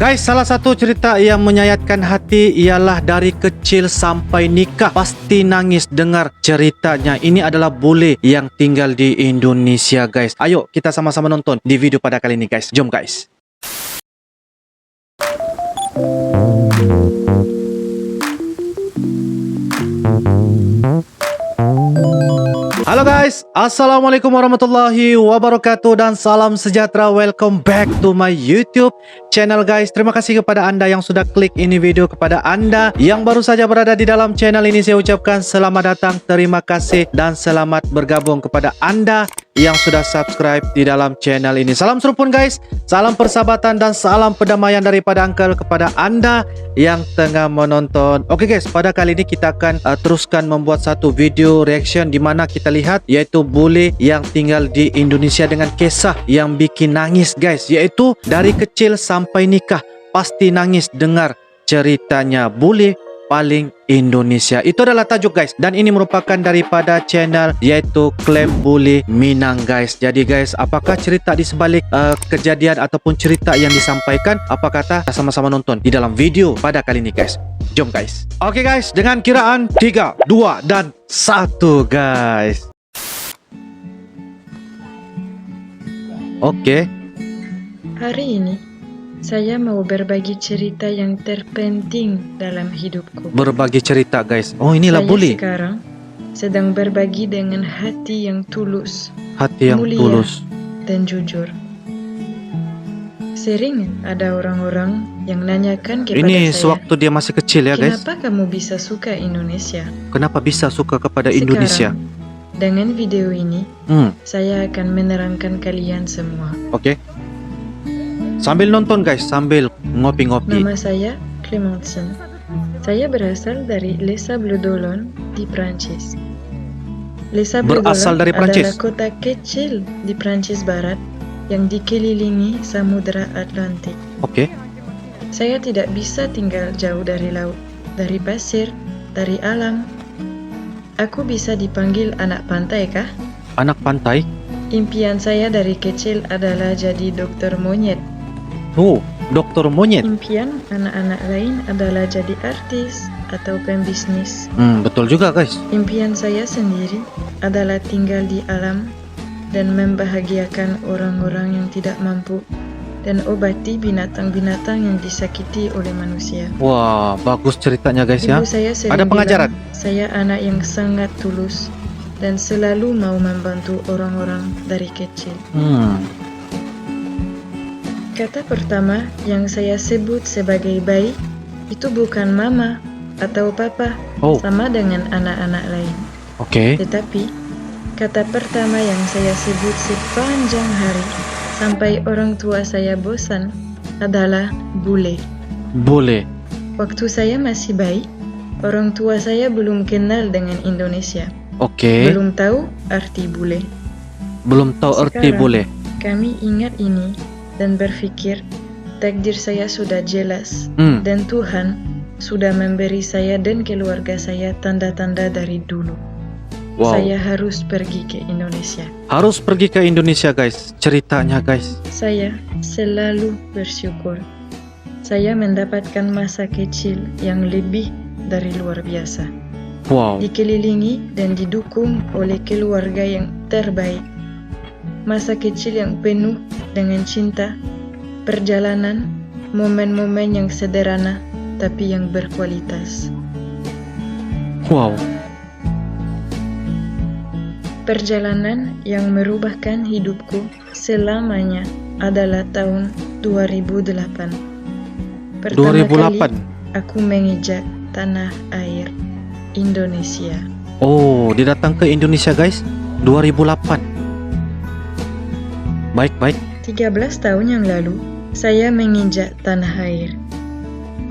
Guys, salah satu cerita yang menyayatkan hati ialah dari kecil sampai nikah pasti nangis dengar ceritanya. Ini adalah bule yang tinggal di Indonesia, guys. Ayo kita sama-sama nonton di video pada kali ini, guys. Jom, guys. Halo guys, Assalamualaikum warahmatullahi wabarakatuh dan salam sejahtera. Welcome back to my YouTube channel, guys. Terima kasih kepada anda yang sudah klik ini video. Kepada anda yang baru saja berada di dalam channel ini, saya ucapkan selamat datang, terima kasih, dan selamat bergabung. Kepada anda yang sudah subscribe di dalam channel ini, salam serupun guys, salam persahabatan dan salam perdamaian daripada Uncle kepada anda yang tengah menonton. Oke guys, pada kali ini kita akan teruskan membuat satu video reaction di mana kita lihat yaitu bule yang tinggal di Indonesia dengan kisah yang bikin nangis, guys, yaitu dari kecil sampai nikah pasti nangis dengar ceritanya bule paling Indonesia. Itu adalah tajuk, guys, dan ini merupakan daripada channel yaitu Klaim Bule Minang, guys. Jadi guys, apakah cerita di sebalik kejadian ataupun cerita yang disampaikan? Apa kata? Kita sama-sama nonton di dalam video pada kali ini, guys. Jom guys. Oke guys, dengan kiraan 3, 2, dan 1, guys. Oke. Hari ini saya mau berbagi cerita yang terpenting dalam hidupku. Berbagi cerita, guys. Oh, inilah bule. Saya sekarang sedang berbagi dengan hati yang tulus, Hati yang mulia, tulus dan jujur. Sering ada orang-orang yang nanyakan kepada ini saya, sewaktu dia masih kecil ya, guys. kenapa kamu bisa suka Indonesia? Kenapa bisa suka kepada Sekarang, Indonesia? dengan video ini, saya akan menerangkan kalian semua. Oke. Sambil nonton, guys, sambil ngopi-ngopi. Nama saya Clementine. Saya berasal dari Les Sables-d'Olonne di Prancis. Les Berasal Sables-d'Olonne dari Prancis. adalah kota kecil di Prancis Barat yang dikelilingi Samudra Atlantik. Oke. Saya tidak bisa tinggal jauh dari laut, dari pasir, dari alam. Aku bisa dipanggil anak pantai kah? Anak pantai? Impian saya dari kecil adalah jadi dokter monyet. Oh, dokter monyet. Impian anak-anak lain adalah jadi artis atau pembisnis. Betul juga, guys. Impian saya sendiri adalah tinggal di alam dan membahagiakan orang-orang yang tidak mampu dan obati binatang-binatang yang disakiti oleh manusia. Wah, bagus ceritanya, guys, ya. Ibu saya sering Ada pengajaran. bilang, saya anak yang sangat tulus dan selalu mau membantu orang-orang dari kecil. Kata pertama yang saya sebut sebagai bayi itu bukan mama atau papa, sama dengan anak-anak lain. Oke. Tetapi kata pertama yang saya sebut sepanjang hari sampai orang tua saya bosan adalah bule. Bule. Waktu saya masih bayi, orang tua saya belum kenal dengan Indonesia. Oke. Belum tahu arti bule. Belum tahu arti Sekarang, bule. Kami ingat ini dan berpikir takdir saya sudah jelas dan Tuhan sudah memberi saya dan keluarga saya tanda-tanda dari dulu. Wow. Saya harus pergi ke Indonesia. Harus pergi ke Indonesia, guys. Ceritanya, guys. Saya selalu bersyukur. Saya mendapatkan masa kecil yang lebih dari luar biasa. Wow. Dikelilingi dan didukung oleh keluarga yang terbaik. Masa kecil yang penuh dengan cinta, perjalanan, momen-momen yang sederhana tapi yang berkualitas. Wow. Perjalanan yang merubahkan hidupku selamanya adalah tahun 2008. Pertama 2008. kali aku menginjak tanah air Indonesia. Oh, dia datang ke Indonesia, guys. 2008. Baik. 13 tahun yang lalu, saya menginjak tanah air.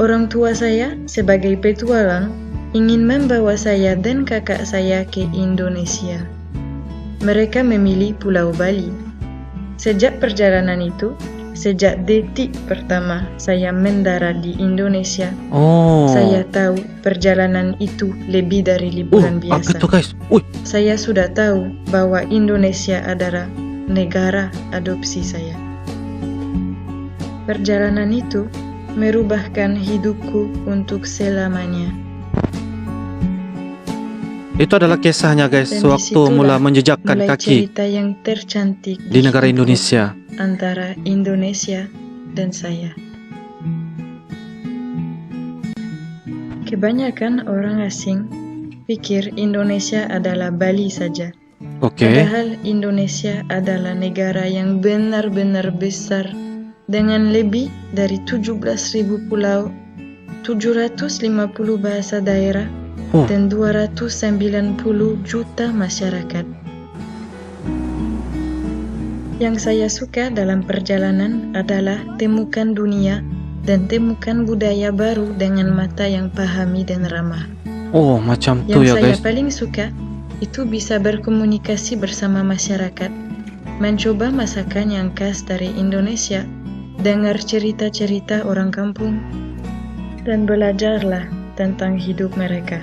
Orang tua saya sebagai petualang ingin membawa saya dan kakak saya ke Indonesia. Mereka memilih Pulau Bali. Sejak perjalanan itu, sejak detik pertama saya mendarat di Indonesia, saya tahu perjalanan itu lebih dari liburan biasa. Apa tuh, guys? Saya sudah tahu bahwa Indonesia adalah negara adopsi saya. Perjalanan itu merubahkan hidupku untuk selamanya. Itu adalah kisahnya guys, Dan waktu disitulah mula menjejakkan mulai kaki cerita yang tercantik di negara hidupku Indonesia. antara Indonesia dan saya. Kebanyakan orang asing pikir Indonesia adalah Bali saja. Oke. Padahal Indonesia adalah negara yang benar-benar besar dengan lebih dari 17.000 pulau, 750 bahasa daerah, Oh, dan 290 juta masyarakat. Yang saya suka dalam perjalanan adalah temukan dunia dan temukan budaya baru dengan mata yang pahami dan ramah. oh macam tu Yang ya saya guys. paling suka itu bisa berkomunikasi bersama masyarakat, mencoba masakan yang khas dari Indonesia, dengar cerita-cerita orang kampung, dan belajarlah tentang hidup mereka.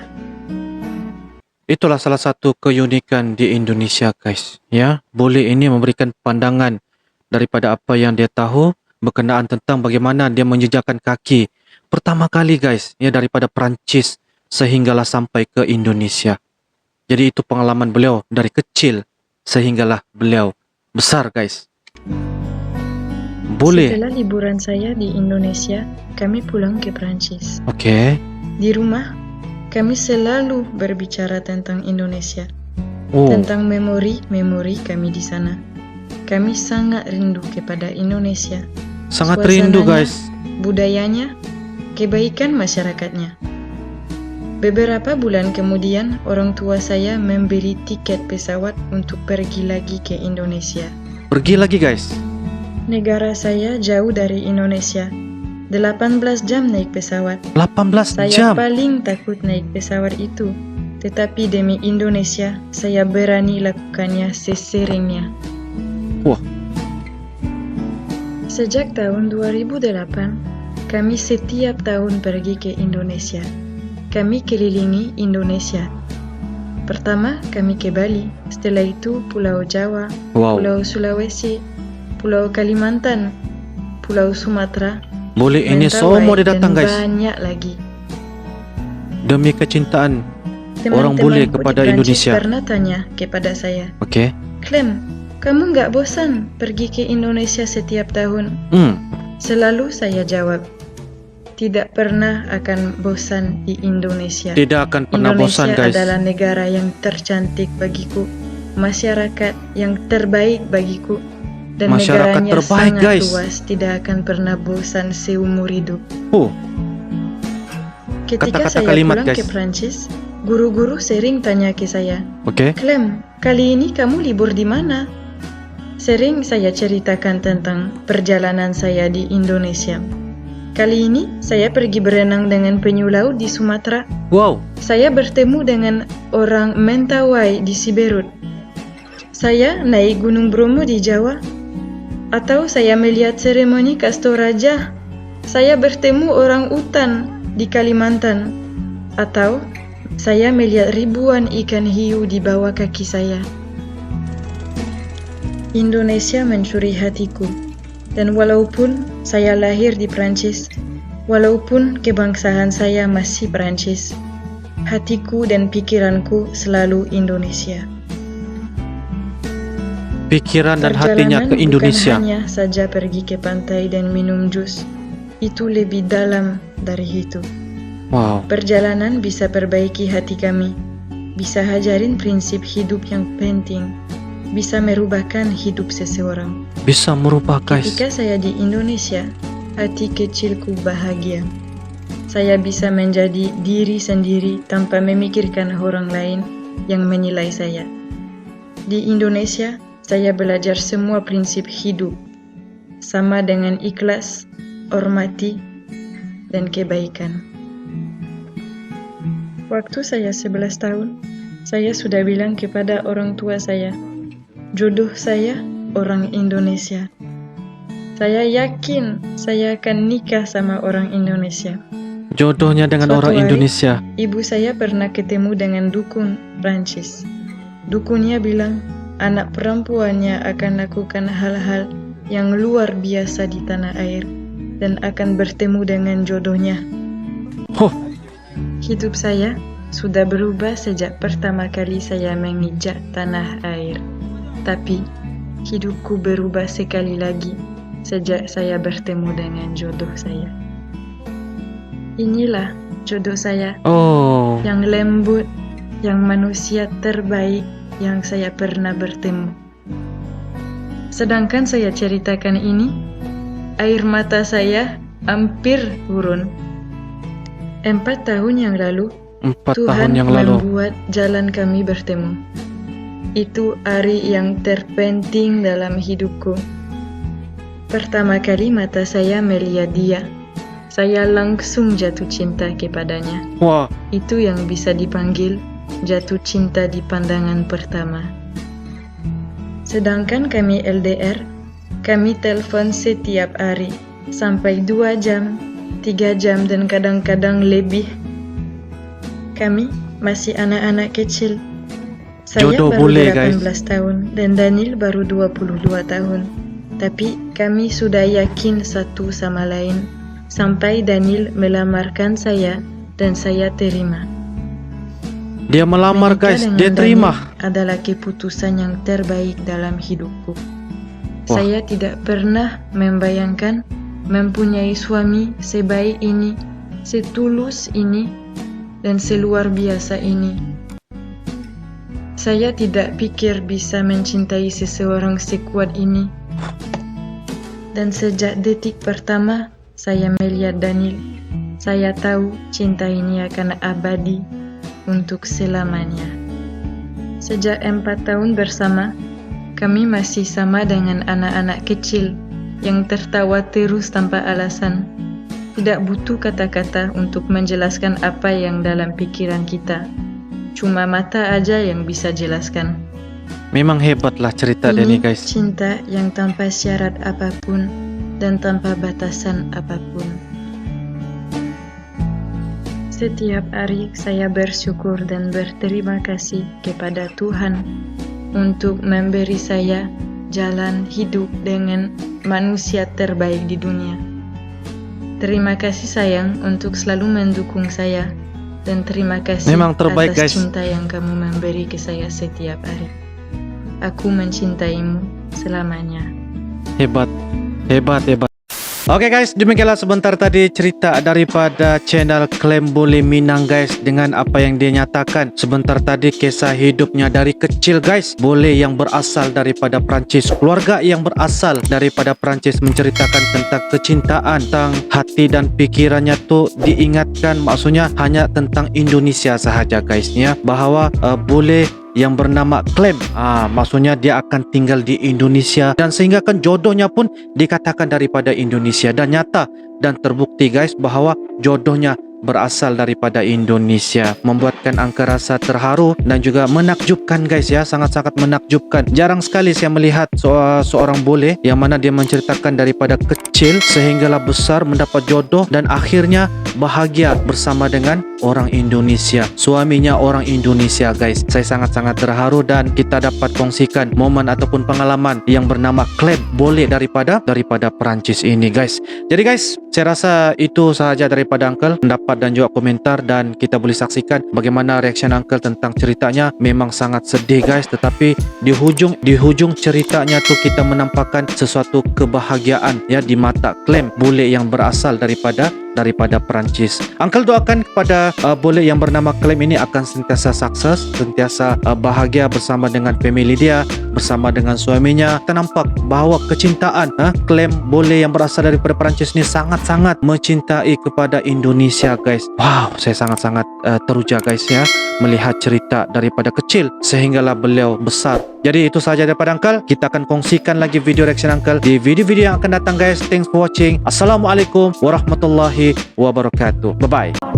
Itulah salah satu keunikan di Indonesia guys. Ya, boleh ini memberikan pandangan daripada apa yang dia tahu berkenaan tentang bagaimana dia menjejakkan kaki pertama kali guys, ya daripada Perancis sehinggalah sampai ke Indonesia. Jadi itu pengalaman beliau dari kecil sehinggalah beliau besar guys. Boleh. Setelah liburan saya di Indonesia, kami pulang ke Prancis. Oke. Di rumah, kami selalu berbicara tentang Indonesia, Oh, tentang memori-memori kami di sana. Kami sangat rindu kepada Indonesia, sangat rindu suasananya, guys. budayanya, kebaikan masyarakatnya. Beberapa bulan kemudian, orang tua saya membeli tiket pesawat untuk pergi lagi ke Indonesia. Pergi lagi guys. Negara saya jauh dari Indonesia. 18 jam naik pesawat. 18 Saya jam. paling takut naik pesawat itu. Tetapi demi Indonesia, saya berani lakukannya seseringnya. Wah, Sejak tahun 2008, kami setiap tahun pergi ke Indonesia. Kami kelilingi Indonesia. Pertama, kami ke Bali. Setelah itu, Pulau Jawa, wow. Pulau Sulawesi, Pulau Kalimantan, Pulau Sumatera, Boleh ini Mentawai, semua dia datang dan guys. banyak lagi. Demi kecintaan orang bule Teman-temanku kepada di Prancis Indonesia. pernah tanya kepada saya, Oke. Clem, kamu nggak bosan pergi ke Indonesia setiap tahun? Selalu saya jawab, tidak pernah akan bosan di Indonesia. Tidak akan pernah Indonesia bosan guys. adalah negara yang tercantik bagiku, masyarakat yang terbaik bagiku, dan Masyarakat negaranya terbaik, sangat guys. luas, tidak akan pernah bosan seumur hidup. Oh, Ketika Kata-kata saya kalimat, pulang guys. ke Prancis, guru-guru sering tanya ke saya, oke. Clem, kali ini kamu libur di mana? Sering saya ceritakan tentang perjalanan saya di Indonesia. Kali ini saya pergi berenang dengan penyu laut di Sumatera. Wow. Saya bertemu dengan orang Mentawai di Siberut. Saya naik Gunung Bromo di Jawa. Atau saya melihat seremoni Kastoraja. Saya bertemu orang utan di Kalimantan. Atau saya melihat ribuan ikan hiu di bawah kaki saya. Indonesia mencuri hatiku. Dan walaupun saya lahir di Prancis, walaupun kebangsaan saya masih Prancis, hatiku dan pikiranku selalu Indonesia. Pikiran dan hatinya ke Indonesia. Bukan hanya saja pergi ke pantai dan minum jus. Itu lebih dalam dari itu. Wow. Perjalanan bisa perbaiki hati kami, bisa ajarin prinsip hidup yang penting, bisa merubahkan hidup seseorang. Bisa merubah guys. Ketika saya di Indonesia, hati kecilku bahagia. Saya bisa menjadi diri sendiri tanpa memikirkan orang lain yang menilai saya. Di Indonesia, saya belajar semua prinsip hidup, sama dengan ikhlas, hormati, dan kebaikan. Waktu saya 11 tahun, saya sudah bilang kepada orang tua saya, jodoh saya orang Indonesia. Saya yakin saya akan nikah sama orang Indonesia. Jodohnya dengan Suatu orang hari, Indonesia. Ibu saya pernah ketemu dengan dukun Prancis. Dukunnya bilang, anak perempuannya akan lakukan hal-hal yang luar biasa di tanah air. dan akan bertemu dengan jodohnya. Huh, Hidup saya sudah berubah sejak pertama kali saya menginjak tanah air. Tapi hidupku berubah sekali lagi sejak saya bertemu dengan jodoh saya. Inilah jodoh saya oh, yang lembut, yang manusia terbaik yang saya pernah bertemu. Sedangkan saya ceritakan ini, air mata saya hampir turun. 4 tahun yang lalu, 4 tahun Tuhan yang lalu. membuat jalan kami bertemu. Itu hari yang terpenting dalam hidupku. Pertama kali mata saya melihat dia, saya langsung jatuh cinta kepadanya. Wah, Itu yang bisa dipanggil jatuh cinta di pandangan pertama. Sedangkan kami LDR, kami telepon setiap hari, sampai 2 jam, 3 jam, dan kadang-kadang lebih. Kami masih anak-anak kecil. Saya Jodoh baru bule, 18 guys. tahun dan Daniel baru 22 tahun. Tapi kami sudah yakin satu sama lain, sampai Daniel melamarkan saya dan saya terima. Dia melamar Menikah guys, dengan dia terima. Daniel adalah keputusan yang terbaik dalam hidupku. Wah. Saya tidak pernah membayangkan mempunyai suami sebaik ini, setulus ini, dan seluar biasa ini. Saya tidak pikir bisa mencintai seseorang sekuat ini. Dan sejak detik pertama saya melihat Daniel, saya tahu cinta ini akan abadi untuk selamanya. Sejak 4 tahun bersama, kami masih sama dengan anak-anak kecil yang tertawa terus tanpa alasan. Tidak butuh kata-kata untuk menjelaskan apa yang dalam pikiran kita. Cuma mata aja yang bisa jelaskan. Memang hebatlah cerita dia nih Ini guys. cinta yang tanpa syarat apapun dan tanpa batasan apapun. Setiap hari saya bersyukur dan berterima kasih kepada Tuhan untuk memberi saya jalan hidup dengan manusia terbaik di dunia. Terima kasih sayang untuk selalu mendukung saya, dan terima kasih Memang terbaik, atas guys. cinta yang kamu memberi ke saya setiap hari. Aku mencintaimu selamanya. Hebat, hebat, hebat. Oke guys, demikianlah sebentar tadi cerita daripada channel Klaim Bule Minang guys, dengan apa yang dia nyatakan sebentar tadi, kisah hidupnya dari kecil guys. Bule yang berasal daripada Prancis, keluarga yang berasal daripada Prancis, menceritakan tentang kecintaan, tentang hati dan pikirannya tuh diingatkan, maksudnya hanya tentang Indonesia sahaja guys ya, bahwa Bule yang bernama Klaim, maksudnya dia akan tinggal di Indonesia, dan sehingga kan jodohnya pun dikatakan daripada Indonesia, dan nyata dan terbukti guys bahwa jodohnya berasal daripada Indonesia. Membuatkan Angka rasa terharu dan juga menakjubkan guys ya, sangat-sangat menakjubkan. Jarang sekali saya melihat seorang bule yang mana dia menceritakan daripada kecil sehinggalah besar mendapat jodoh dan akhirnya bahagia bersama dengan orang Indonesia, suaminya orang Indonesia guys. Saya sangat-sangat terharu dan kita dapat kongsikan momen ataupun pengalaman yang bernama Klaim Bule daripada Perancis ini guys. Jadi guys, saya rasa itu sahaja daripada Uncle, pendapat dan juga komentar, dan kita boleh saksikan bagaimana reaction Uncle tentang ceritanya. Memang sangat sedih guys, tetapi di hujung ceritanya tuh kita menampakkan sesuatu kebahagiaan ya di mata Klaim Bule yang berasal daripada Perancis. Uncle doakan kepada bule yang bernama Klaim ini akan sentiasa sukses, sentiasa bahagia bersama dengan family dia, bersama dengan suaminya. Kita nampak bahawa kecintaan Klaim Bule yang berasal daripada Perancis ini sangat-sangat mencintai kepada Indonesia guys. Wow, saya sangat-sangat teruja guys ya melihat cerita daripada kecil sehinggalah beliau besar. Jadi itu sahaja daripada Uncle. Kita akan kongsikan lagi video reaction Uncle di video-video yang akan datang guys. Thanks for watching. Assalamualaikum warahmatullahi wabarakatuh. Bye bye.